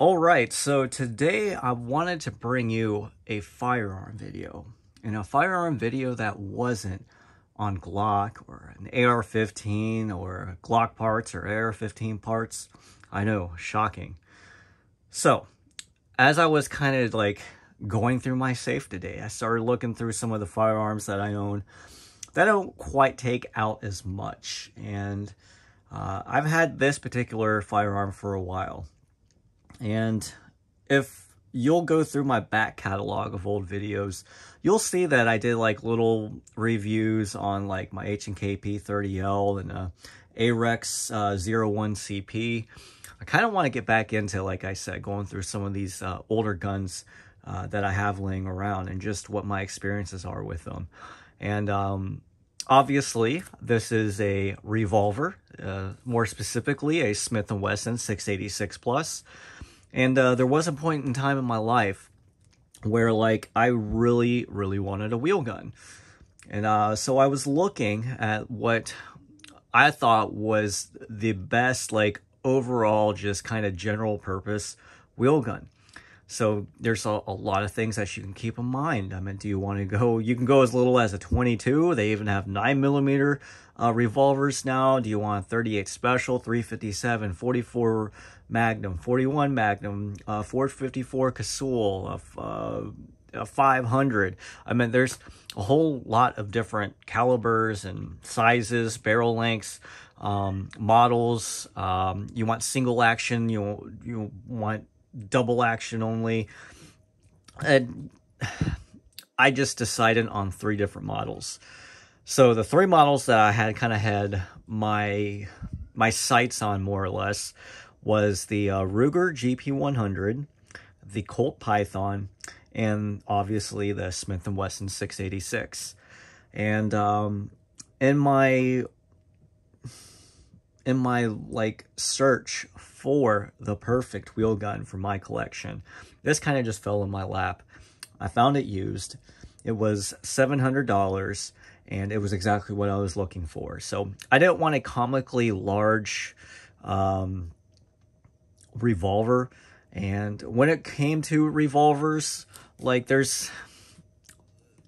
All right, so today I wanted to bring you a firearm video, and a firearm video that wasn't on Glock or an AR-15 or Glock parts or AR-15 parts. I know, shocking. So, as I was kind of like going through my safe today, I started looking through some of the firearms that I own that I don't quite take out as much, and I've had this particular firearm for a while. And if you'll go through my back catalog of old videos, you'll see that I did like little reviews on like my H&K P30L and AREX 01CP. I kind of want to get back into, like I said, going through some of these older guns that I have laying around and just what my experiences are with them. And obviously, this is a revolver, more specifically a Smith & Wesson 686 Plus. And there was a point in time in my life where, like, I really, really wanted a wheel gun. And so I was looking at what I thought was the best, like, overall, just kind of general purpose wheel gun. So there's a lot of things that you can keep in mind. I mean, do you want to go, you can go as little as a 22. They even have 9mm revolvers now. Do you want 38 Special, 357, 44 Magnum, 41 Magnum, 454 Casull, a 500. I mean, there's a whole lot of different calibers and sizes, barrel lengths, models. You want single action, you want double action only. And I just decided on 3 different models. So the 3 models that I had kind of had my sights on, more or less, was the Ruger GP100, the Colt Python, and obviously the Smith & Wesson 686. And in my like search for the perfect wheel gun for my collection, this kind of just fell in my lap. I found it used. It was $700, and it was exactly what I was looking for. So I didn't want a comically large revolver. And when it came to revolvers, like, there's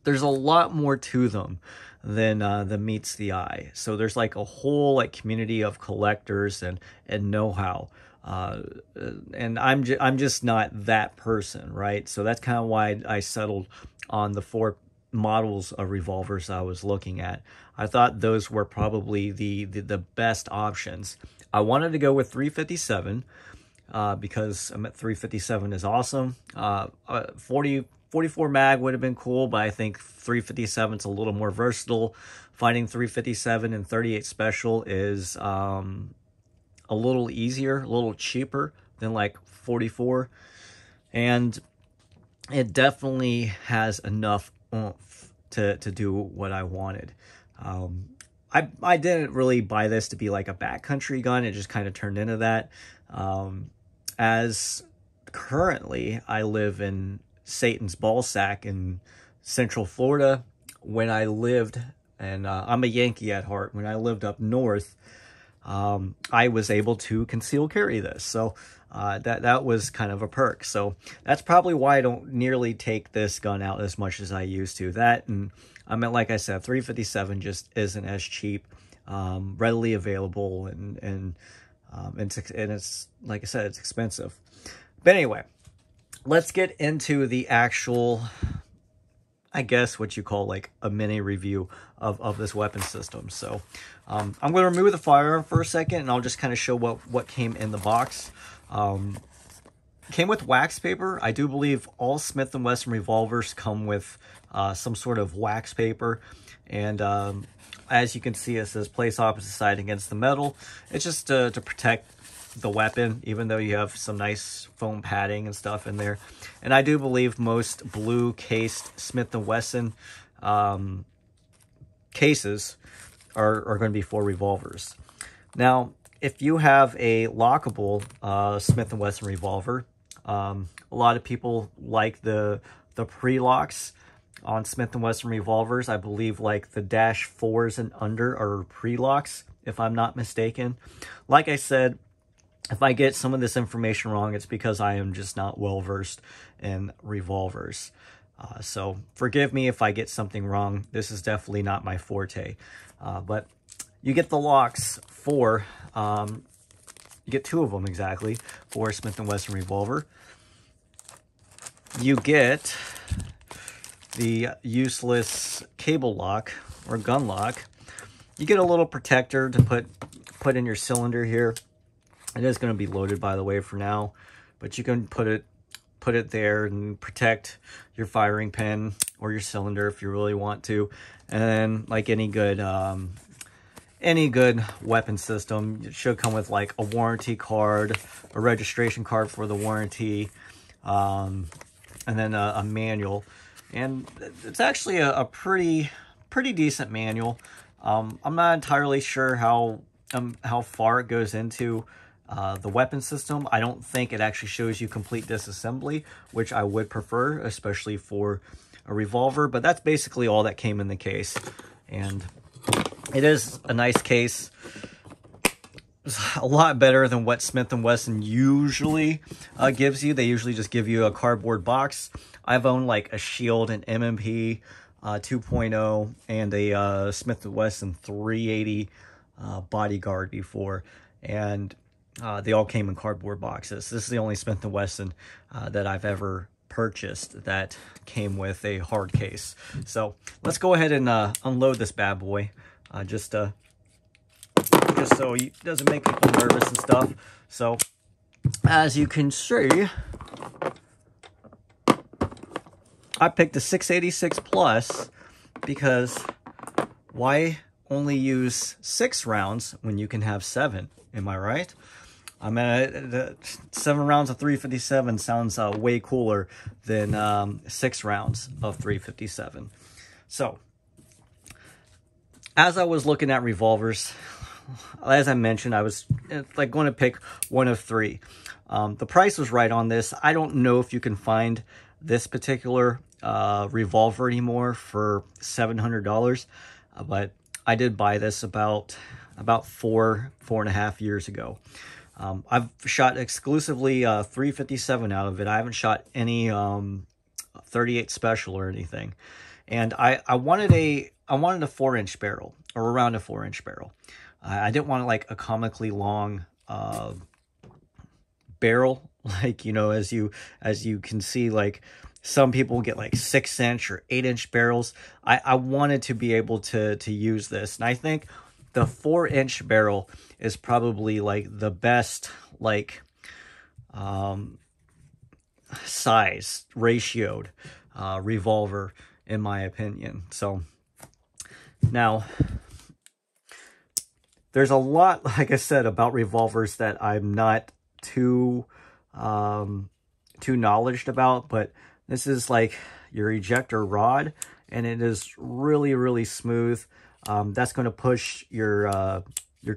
a lot more to them than meets the eye. So there's like a whole like community of collectors and know-how. And I'm just not that person, right? So that's kind of why I settled on the 4 models of revolvers I was looking at. I thought those were probably the best options. I wanted to go with 357 because 357 is awesome. 44 mag would have been cool, but I think 357 is a little more versatile. Finding 357 and 38 Special is a little easier, a little cheaper than like 44. And it definitely has enough oomph to do what I wanted. I didn't really buy this to be like a backcountry gun. It just kind of turned into that. As currently I live in Satan's ballsack in Central Florida. When I lived, and I'm a Yankee at heart, when I lived up north, I was able to conceal carry this. So that was kind of a perk. So that's probably why I don't nearly take this gun out as much as I used to. That, and I mean, like I said, 357 just isn't as cheap, readily available, and it's, like I said, it's expensive. But anyway, let's get into the actual, I guess what you call like a mini review of this weapon system. So I'm going to remove the firearm for a second, and I'll just kind of show what came in the box. Came with wax paper. I do believe all Smith & Wesson revolvers come with some sort of wax paper. And as you can see, it says place opposite side against the metal. It's just to protect the weapon, even though you have some nice foam padding and stuff in there. And I do believe most blue cased Smith & Wesson cases are going to be for revolvers. Now, if you have a lockable Smith & Wesson revolver, a lot of people like the pre-locks on Smith & Wesson revolvers. I believe like the -4s and under are pre-locks, if I'm not mistaken. Like I said, If I get some of this information wrong, it's because I am just not well versed in revolvers. So forgive me if I get something wrong. This is definitely not my forte. But you get the locks for, you get 2 of them exactly for Smith & Wesson revolver. You get the useless cable lock or gun lock. You get a little protector to put in your cylinder here. It is going to be loaded, by the way, for now, but you can put it there and protect your firing pin or your cylinder if you really want to. And then, like any good weapon system, it should come with like a warranty card, a registration card for the warranty, and then a manual. And it's actually a pretty decent manual. I'm not entirely sure how far it goes into the weapon system. I don't think it actually shows you complete disassembly, which I would prefer, especially for a revolver. But that's basically all that came in the case. And it is a nice case. It's a lot better than what Smith & Wesson usually gives you. They usually just give you a cardboard box. I've owned like a Shield, an M&P 2.0, and a Smith & Wesson 380 Bodyguard before. And they all came in cardboard boxes. This is the only Smith & Wesson that I've ever purchased that came with a hard case. So let's go ahead and unload this bad boy, just so it doesn't make people nervous and stuff. So as you can see, I picked the 686 Plus because why only use 6 rounds when you can have 7? Am I right? I mean, the 7 rounds of 357 sounds way cooler than 6 rounds of 357. So, as I was looking at revolvers, as I mentioned, I was like going to pick one of 3. The price was right on this. I don't know if you can find this particular revolver anymore for $700, but I did buy this about 4.5 years ago. I've shot exclusively 357 out of it. I haven't shot any 38 special or anything. And I wanted a 4-inch barrel, or around a 4-inch barrel. I didn't want like a comically long barrel, like, you know, as you can see, like some people get like 6-inch or 8-inch barrels. I wanted to be able to use this, and I think the 4-inch barrel is probably like the best, like, size ratioed revolver in my opinion. So now there's a lot, like I said, about revolvers that I'm not too knowledgeable about, but this is like your ejector rod, and it is really smooth. That's going to push your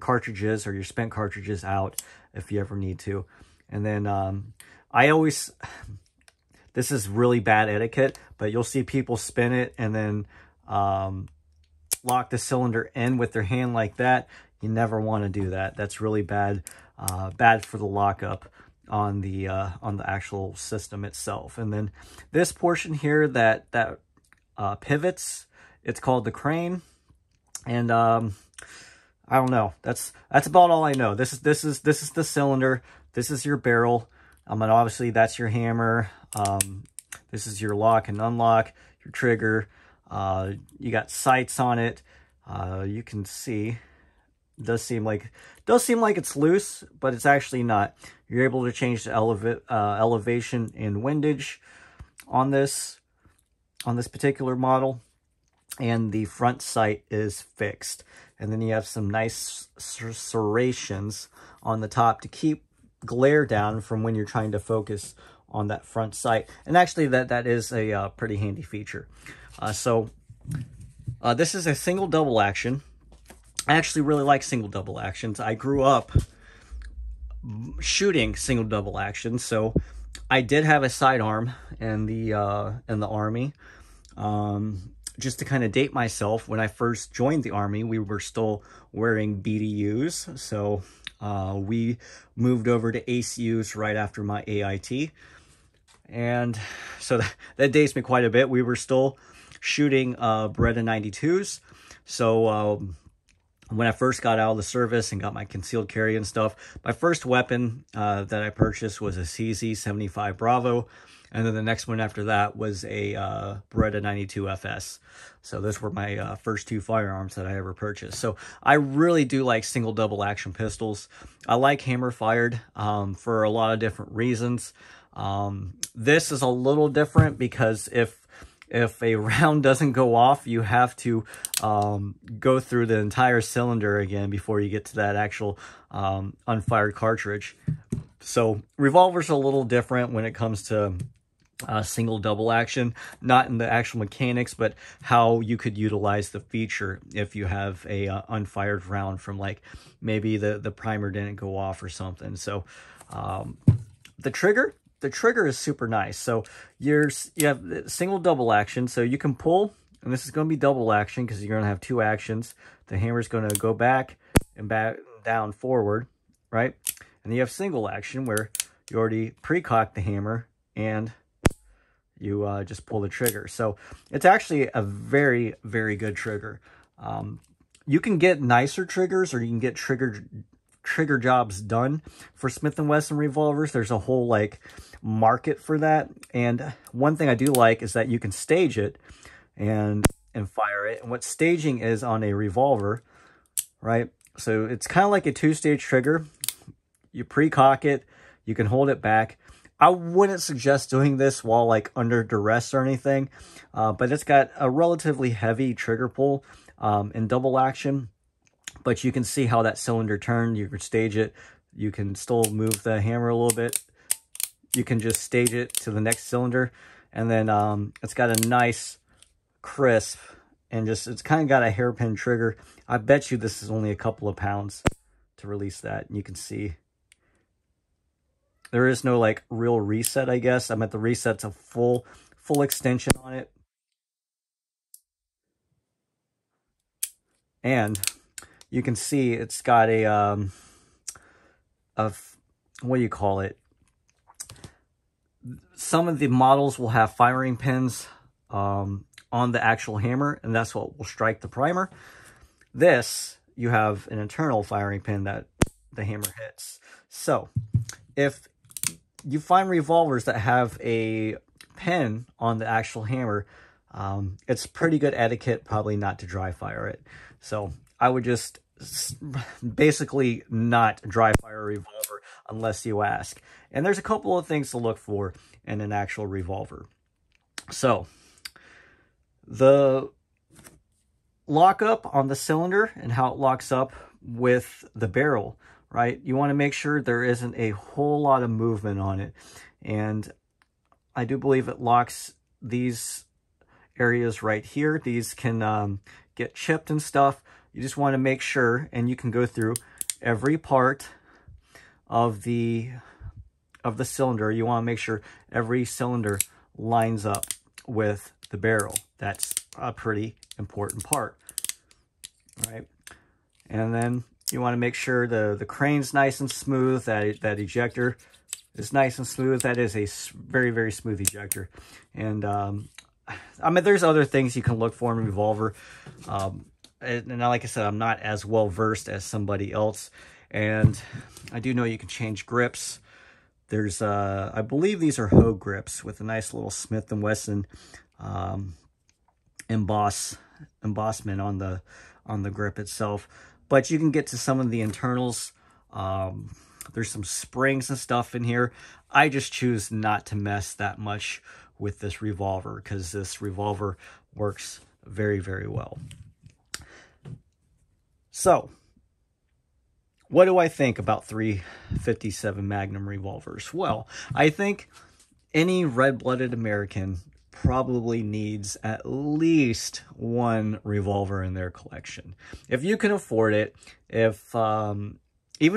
cartridges or your spent cartridges out if you ever need to. And then I always, this is really bad etiquette, but you'll see people spin it and then lock the cylinder in with their hand like that. You never want to do that. That's really bad, bad for the lockup on the actual system itself. And then this portion here that pivots, it's called the crane. And I don't know. That's about all I know. This is the cylinder. This is your barrel. And obviously that's your hammer. This is your lock and unlock, your trigger. You got sights on it. You can see, it does seem like it's loose, but it's actually not. You're able to change the elevation and windage on this particular model. And the front sight is fixed. And then you have some nice serrations on the top to keep glare down from when you're trying to focus on that front sight. And actually that is a pretty handy feature. This is a single double action. I actually really like single double actions. I grew up shooting single double actions, so I did have a sidearm in the Army. Just to kind of date myself, when I first joined the Army, we were still wearing BDUs. So We moved over to ACUs right after my AIT. And so that dates me quite a bit. We were still shooting Beretta 92s. So when I first got out of the service and got my concealed carry and stuff, my first weapon that I purchased was a CZ75 Bravo. And then the next one after that was a Beretta 92 FS. So those were my first two firearms that I ever purchased. So I really do like single double action pistols. I like hammer fired for a lot of different reasons. This is a little different because if a round doesn't go off, you have to go through the entire cylinder again before you get to that actual unfired cartridge. So revolvers are a little different when it comes to single double action, not in the actual mechanics, but how you could utilize the feature if you have a unfired round from, like, maybe the primer didn't go off or something. So the trigger is super nice. So you have single double action, so you can pull, and this is going to be double action because you're going to have two actions. The hammer's going to go back and back, down, forward, right? And you have single action where you already pre-cocked the hammer and you just pull the trigger. So it's actually a very, very good trigger. You can get nicer triggers, or you can get trigger jobs done for Smith & Wesson revolvers. There's a whole like market for that. And one thing I do like is that you can stage it and fire it. And what staging is on a revolver, right? So it's kind of like a two-stage trigger. You pre-cock it, you can hold it back. I wouldn't suggest doing this while like under duress or anything, but it's got a relatively heavy trigger pull in double action. But you can see how that cylinder turned. You can stage it. You can still move the hammer a little bit. You can just stage it to the next cylinder. And then it's got a nice crisp, and just it's kind of got a hairpin trigger. I bet you this is only a couple of pounds to release that. And you can see there is no like real reset, I guess. I meant the reset's a full extension on it. And you can see it's got a what do you call it? Some of the models will have firing pins on the actual hammer, and that's what will strike the primer. This, you have an internal firing pin that the hammer hits. So if you find revolvers that have a pin on the actual hammer, it's pretty good etiquette probably not to dry fire it. So I would just basically not dry fire a revolver unless you ask. And there's a couple of things to look for in an actual revolver. So the lockup on the cylinder and how it locks up with the barrel, right? You want to make sure there isn't a whole lot of movement on it. And I do believe it locks these areas right here. These can get chipped and stuff. You just want to make sure, and you can go through every part of the cylinder. You want to make sure every cylinder lines up with the barrel. That's a pretty important part, right? And then you want to make sure the crane's nice and smooth, that ejector is nice and smooth. That is a very, very smooth ejector. And I mean, there's other things you can look for in a revolver. And like I said, I'm not as well versed as somebody else. And I do know you can change grips. There's, I believe these are Hogue grips with a nice little Smith & Wesson embossment on the grip itself. But you can get to some of the internals. There's some springs and stuff in here. I just choose not to mess that much with this revolver because this revolver works very, very well. So, what do I think about 357 Magnum revolvers? Well, I think any red-blooded American probably needs at least one revolver in their collection. If you can afford it, even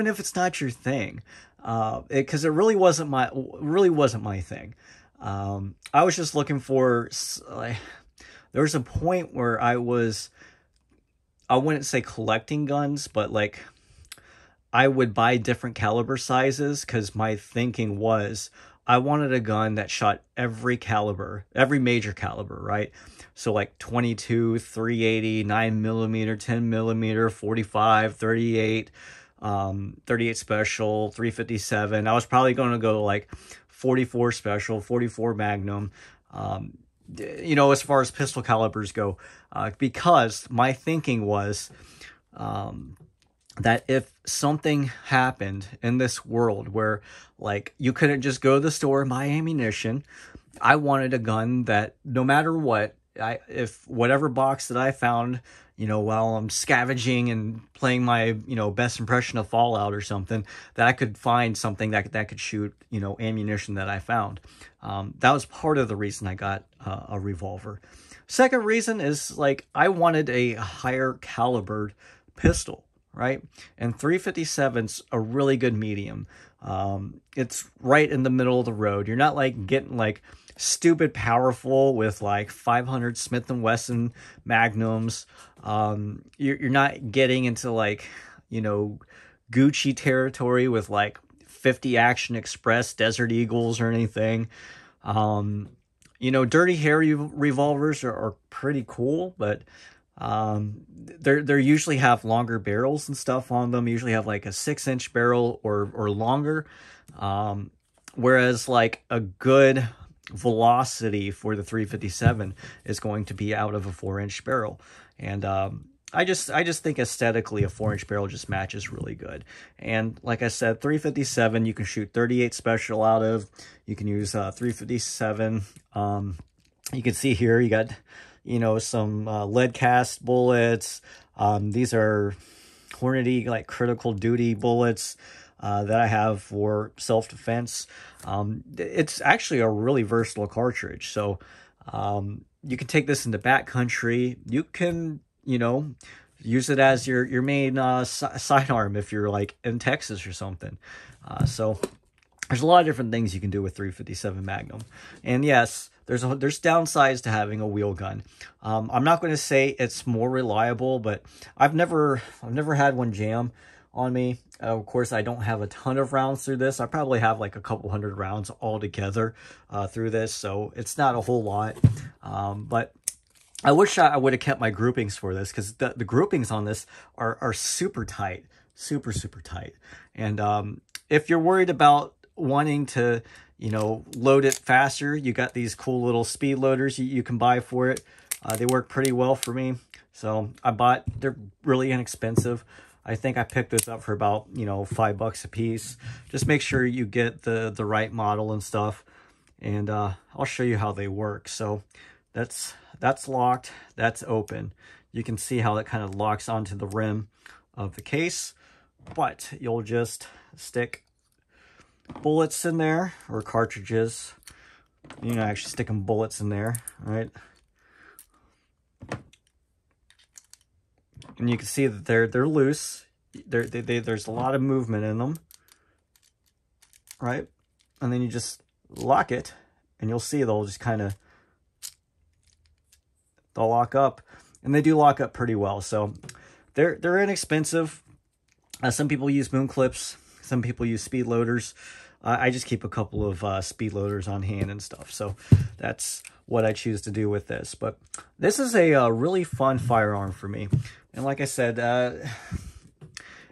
if it's not your thing, because it really wasn't my thing. I was just looking for, there was a point where I wouldn't say collecting guns, but like I would buy different caliber sizes because my thinking was I wanted a gun that shot every caliber, every major caliber, right? So like 22, 380, 9 millimeter, 10 millimeter, 45, 38, 38 special, 357. I was probably going to go like 44 special, 44 magnum, you know, as far as pistol calibers go, because my thinking was, that if something happened in this world where like you couldn't just go to the store and buy ammunition, I wanted a gun that no matter what, if whatever box that I found, you know, while I'm scavenging and playing my, you know, best impression of Fallout or something, that I could find something that could shoot, you know, ammunition that I found. That was part of the reason I got a revolver. Second reason is like I wanted a higher calibered pistol, right? And 357's a really good medium. It's right in the middle of the road. You're not like getting like stupid powerful with like 500 Smith & Wesson magnums. You're not getting into like, you know, Gucci territory with like 50 Action Express Desert Eagles or anything. You know, Dirty Harry revolvers are pretty cool, but they're usually have longer barrels and stuff on them. Usually have like a 6-inch barrel or longer. Whereas like a good velocity for the 357 is going to be out of a 4-inch barrel. And I just think aesthetically a 4-inch barrel just matches really good. And like I said, 357 you can shoot 38 special out of. You can use 357. You can see here you got, you know, some lead cast bullets. These are Hornady like critical duty bullets that I have for self-defense. It's actually a really versatile cartridge. So you can take this into backcountry. You can, you know, use it as your main sidearm if you're like in Texas or something. So there's a lot of different things you can do with 357 Magnum. And yes, there's downsides to having a wheel gun. I'm not going to say it's more reliable, but I've never had one jam on me. Of course, I don't have a ton of rounds through this. I probably have like a couple hundred rounds altogether through this, so it's not a whole lot. But I wish I would have kept my groupings for this, because the groupings on this are super tight, super tight. And if you're worried about wanting to, you know, load it faster, you got these cool little speed loaders you can buy for it. They work pretty well for me, so they're really inexpensive. I think I picked this up for about, you know, $5 a piece. Just make sure you get the right model and stuff, and I'll show you how they work. So that's locked, that's open. You can see how it kind of locks onto the rim of the case, but you'll just stick bullets in there, or cartridges. You know, actually sticking bullets in there, right? And you can see that they're loose. There's a lot of movement in them, right? And then you just lock it, and you'll see they'll just kind of, they'll lock up, and they do lock up pretty well. So they're inexpensive. Some people use moon clips. Some people use speed loaders. I just keep a couple of speed loaders on hand and stuff. So that's what I choose to do with this. But this is a really fun firearm for me. And like I said,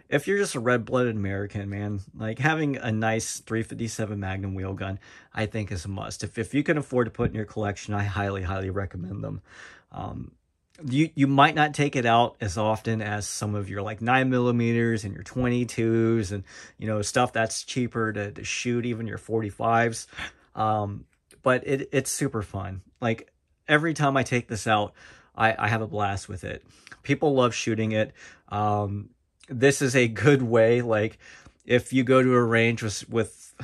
if you're just a red-blooded American, man, like having a nice 357 Magnum wheel gun, I think is a must. If you can afford to put in your collection, I highly recommend them. You might not take it out as often as some of your like 9mm and your 22s and, you know, stuff that's cheaper to shoot, even your 45s. But it's super fun. Like every time I take this out, I have a blast with it. People love shooting it. This is a good way, like if you go to a range with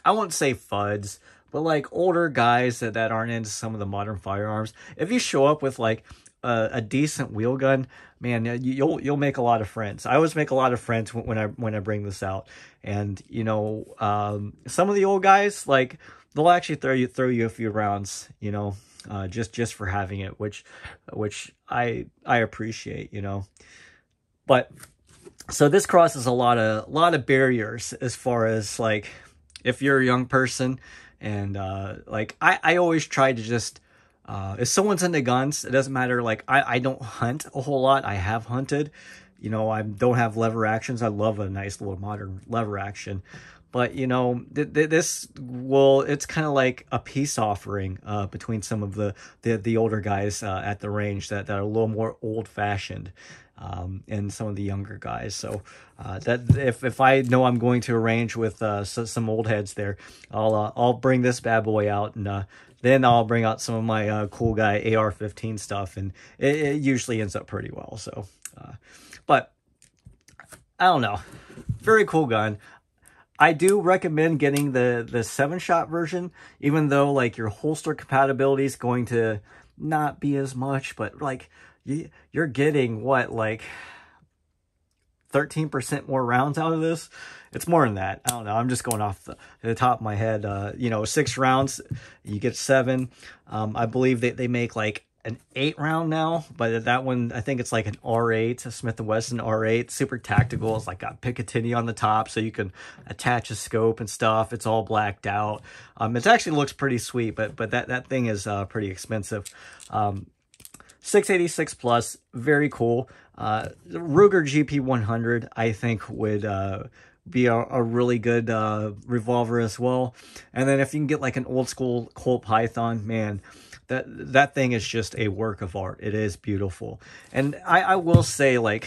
I won't say fuds, but like older guys that aren't into some of the modern firearms, if you show up with like a decent wheel gun, man, you'll make a lot of friends. I always make a lot of friends when I bring this out. And you know, some of the old guys, like they'll actually throw you a few rounds, you know, just for having it, which I appreciate, you know. But So this crosses a lot of barriers as far as like if you're a young person and like I always try to just if someone's into guns, it doesn't matter. Like I don't hunt a whole lot. I have hunted, you know, I don't have lever actions. I love a nice little modern lever action. But, you know, this will, it's kind of like a peace offering between some of the older guys at the range that are a little more old fashioned and some of the younger guys. So that if I know I'm going to a range with some old heads there, I'll bring this bad boy out, and then I'll bring out some of my cool guy AR-15 stuff, and it usually ends up pretty well. So, but I don't know, very cool gun. I do recommend getting the 7-shot version, even though like your holster compatibility is going to not be as much, but like you're getting what, like 13% more rounds out of this. It's more than that. I don't know. I'm just going off the top of my head. You know, 6 rounds, you get 7. I believe they make like an 8-round now, but that one, I think it's like an R8, a Smith & Wesson R8, super tactical. It's like got Picatinny on the top, so you can attach a scope and stuff. It's all blacked out. It actually looks pretty sweet, but that thing is pretty expensive. 686 plus, very cool. Ruger GP100, I think would be a really good revolver as well. And then if you can get like an old school Colt Python, man, that thing is just a work of art. It is beautiful. And I will say, like,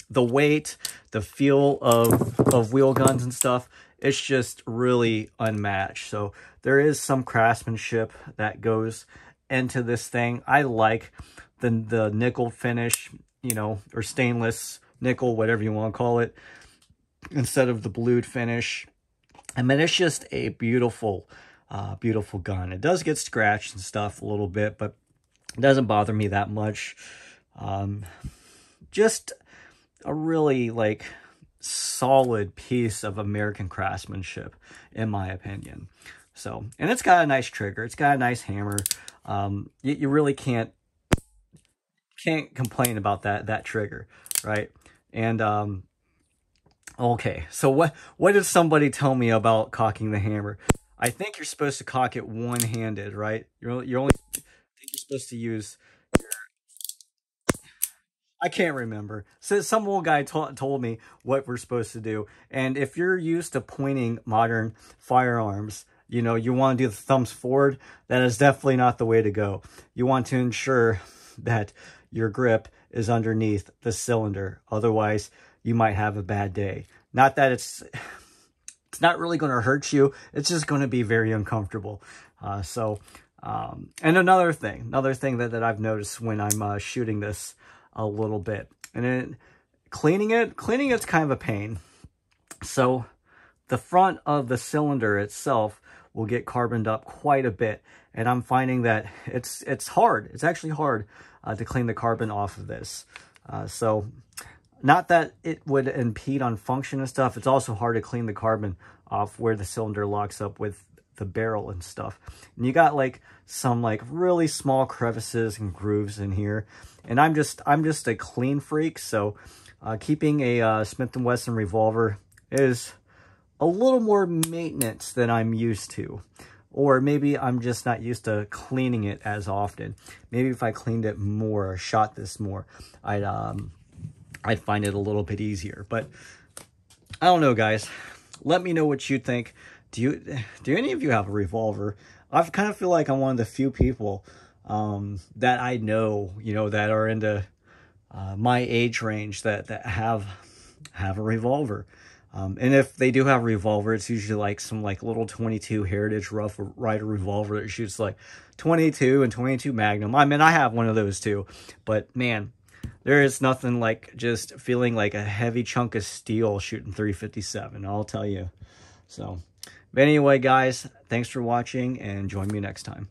the weight, the feel of wheel guns and stuff, it's just really unmatched. So there is some craftsmanship that goes into this thing. I like the nickel finish, you know, or stainless nickel, whatever you want to call it, instead of the blued finish. I mean, it's just a beautiful beautiful gun. It does get scratched and stuff a little bit, but it doesn't bother me that much. Just a really like solid piece of American craftsmanship, in my opinion. So, and it's got a nice trigger. It's got a nice hammer. You really can't complain about that trigger, right? And okay, so what did somebody tell me about cocking the hammer? I think you're supposed to cock it one-handed, right? You're only, I think you're supposed to use your, I can't remember. So some old guy told me what we're supposed to do. And if you're used to pointing modern firearms, you know, you want to do the thumbs forward, that is definitely not the way to go. You want to ensure that your grip is underneath the cylinder. Otherwise, you might have a bad day. Not that it's not really going to hurt you. It's just going to be very uncomfortable. And another thing that I've noticed when I'm shooting this a little bit, and then cleaning it's kind of a pain. So the front of the cylinder itself will get carboned up quite a bit, and I'm finding that it's hard. It's actually hard to clean the carbon off of this. So not that it would impede on function and stuff. It's also hard to clean the carbon off where the cylinder locks up with the barrel and stuff. And you got like some like really small crevices and grooves in here. And I'm just a clean freak. So keeping a Smith & Wesson revolver is a little more maintenance than I'm used to. Or maybe I'm just not used to cleaning it as often. Maybe if I cleaned it more, or shot this more, I'd find it a little bit easier. But I don't know, guys. Let me know what you think. Do any of you have a revolver? I kind of feel like I'm one of the few people that I know, you know, that are into my age range that have a revolver. And if they do have a revolver, it's usually like some like little 22 Heritage Rough Rider revolver that shoots like 22 and 22 Magnum. I mean, I have one of those too, but man, there is nothing like just feeling like a heavy chunk of steel shooting 357, I'll tell you. So, but anyway, guys, thanks for watching, and join me next time.